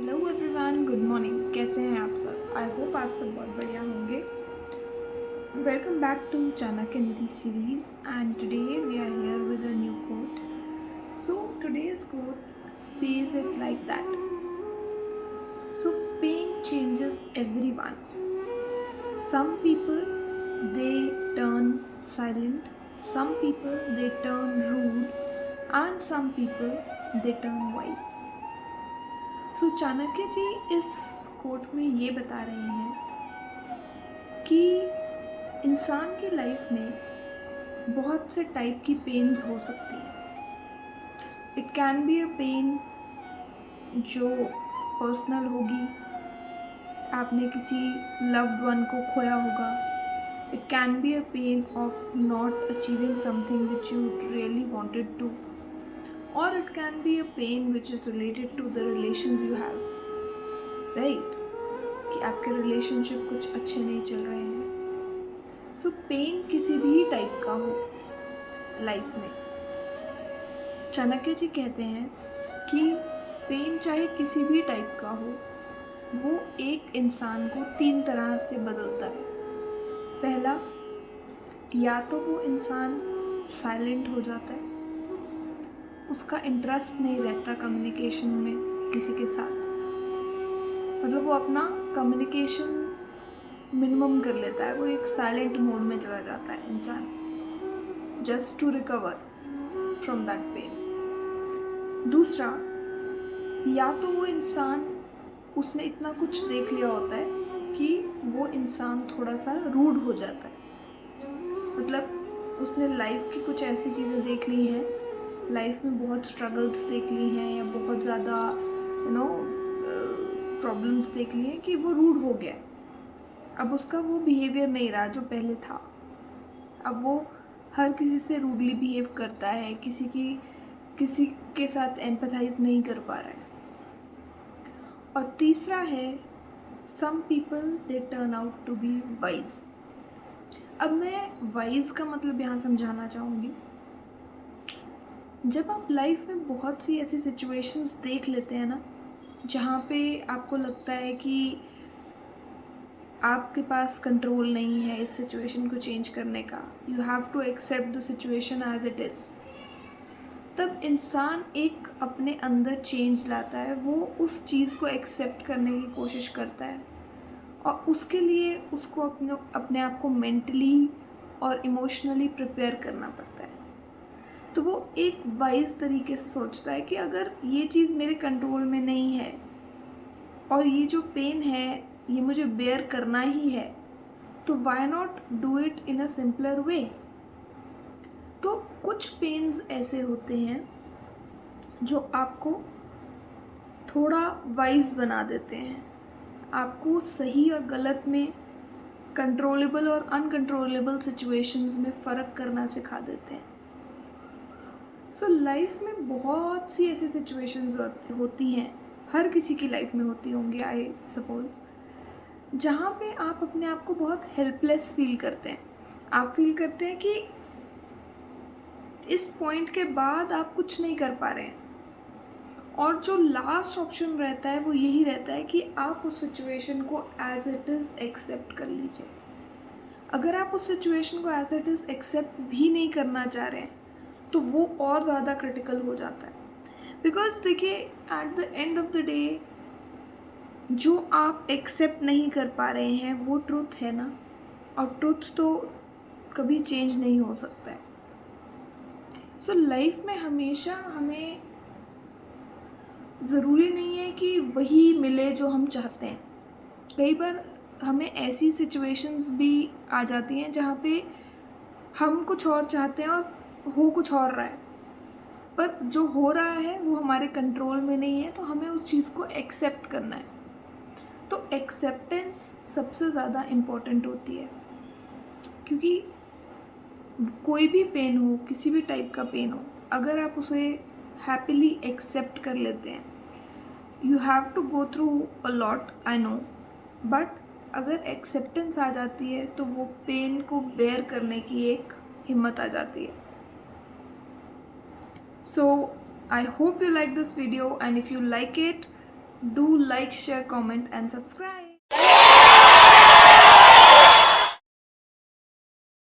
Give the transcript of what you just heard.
Hello everyone, good morning. कैसे हैं आप सब? आई होप आप सब बहुत बढ़िया होंगे। Welcome back to Chanakya Niti series and today we are here with a new quote. So today's quote says it like that. So pain changes everyone. Some people they turn silent, some people they turn rude, and some people they turn wise. सो चाणक्य जी इस coat में ये बता रहे हैं कि इंसान की life में बहुत से टाइप की पेन्स हो सकती हैं. It can be a pain जो पर्सनल होगी, आपने किसी लव्ड वन को खोया होगा. It can be a pain of not achieving something which you really wanted to, और it can be a pain which is related to the relations you have, right? कि आपके relationship कुछ अच्छे नहीं चल रहे हैं. सो पेन किसी भी टाइप का हो लाइफ में, चाणक्य जी कहते हैं कि पेन चाहे किसी भी टाइप का हो, वो एक इंसान को 3 तरह से बदलता है. पहला, या तो वो इंसान साइलेंट हो जाता है, उसका इंटरेस्ट नहीं रहता कम्युनिकेशन में किसी के साथ, मतलब वो अपना कम्युनिकेशन मिनिमम कर लेता है, वो एक साइलेंट मोड में चला जाता है इंसान, just to recover from that pain. दूसरा, या तो वो इंसान उसने इतना कुछ देख लिया होता है कि वो इंसान थोड़ा सा रूड हो जाता है, मतलब उसने लाइफ की कुछ ऐसी चीज़ें देख ली हैं, लाइफ में बहुत स्ट्रगल्स देख ली हैं या बहुत ज़्यादा प्रॉब्लम्स देख ली हैं कि वो रूड हो गया है. अब उसका वो बिहेवियर नहीं रहा जो पहले था. अब वो हर किसी से रूडली बिहेव करता है, किसी के साथ एम्पैथाइज नहीं कर पा रहा है. और तीसरा है, some people they turn out to be wise. अब मैं वाइज का मतलब यहाँ समझाना चाहूँगी. जब आप लाइफ में बहुत सी ऐसी सिचुएशंस देख लेते हैं ना, जहाँ पे आपको लगता है कि आपके पास कंट्रोल नहीं है इस सिचुएशन को चेंज करने का, you have to accept the situation as it is, तब इंसान एक अपने अंदर चेंज लाता है. वो उस चीज़ को एक्सेप्ट करने की कोशिश करता है, और उसके लिए उसको अपने आप को मेंटली और इमोशनली प्रिपेयर करना पड़ता है. तो वो एक वाइज तरीके से सोचता है कि अगर ये चीज़ मेरे कंट्रोल में नहीं है और ये जो पेन है ये मुझे बेयर करना ही है, तो why not do it in a simpler way. तो कुछ पेन्स ऐसे होते हैं जो आपको थोड़ा वाइज बना देते हैं, आपको सही और गलत में, कंट्रोलेबल और अनकंट्रोलेबल सिचुएशंस में फ़र्क करना सिखा देते हैं. सो लाइफ में बहुत सी ऐसी सिचुएशंस होती हैं, हर किसी की लाइफ में होती होंगी आई सपोज़, जहाँ पे आप अपने आप को बहुत हेल्पलेस फील करते हैं. आप फील करते हैं कि इस पॉइंट के बाद आप कुछ नहीं कर पा रहे हैं, और जो लास्ट ऑप्शन रहता है वो यही रहता है कि आप उस सिचुएशन को एज इट इज़ एक्सेप्ट कर लीजिए. अगर आप उस सिचुएशन को एज इट इज़ एक्सेप्ट भी नहीं करना चाह रहे हैं तो वो और ज़्यादा क्रिटिकल हो जाता है. बिकॉज देखिए, at the end of the day जो आप एक्सेप्ट नहीं कर पा रहे हैं वो ट्रुथ है ना, और ट्रुथ तो कभी चेंज नहीं हो सकता है. सो लाइफ में हमेशा हमें ज़रूरी नहीं है कि वही मिले जो हम चाहते हैं. कई बार हमें ऐसी सिचुएशंस भी आ जाती हैं जहाँ पे हम कुछ और चाहते हैं और हो कुछ और रहा है, पर जो हो रहा है वो हमारे कंट्रोल में नहीं है, तो हमें उस चीज़ को एक्सेप्ट करना है. तो एक्सेप्टेंस सबसे ज़्यादा इम्पोर्टेंट होती है, क्योंकि कोई भी पेन हो, किसी भी टाइप का पेन हो, अगर आप उसे हैप्पीली एक्सेप्ट कर लेते हैं, you have to go through a lot I know, but अगर एक्सेप्टेंस आ जाती है तो वो पेन को बेयर करने की एक हिम्मत आ जाती है. So I hope you like this video, and if you like it, Do like, share, comment, and subscribe.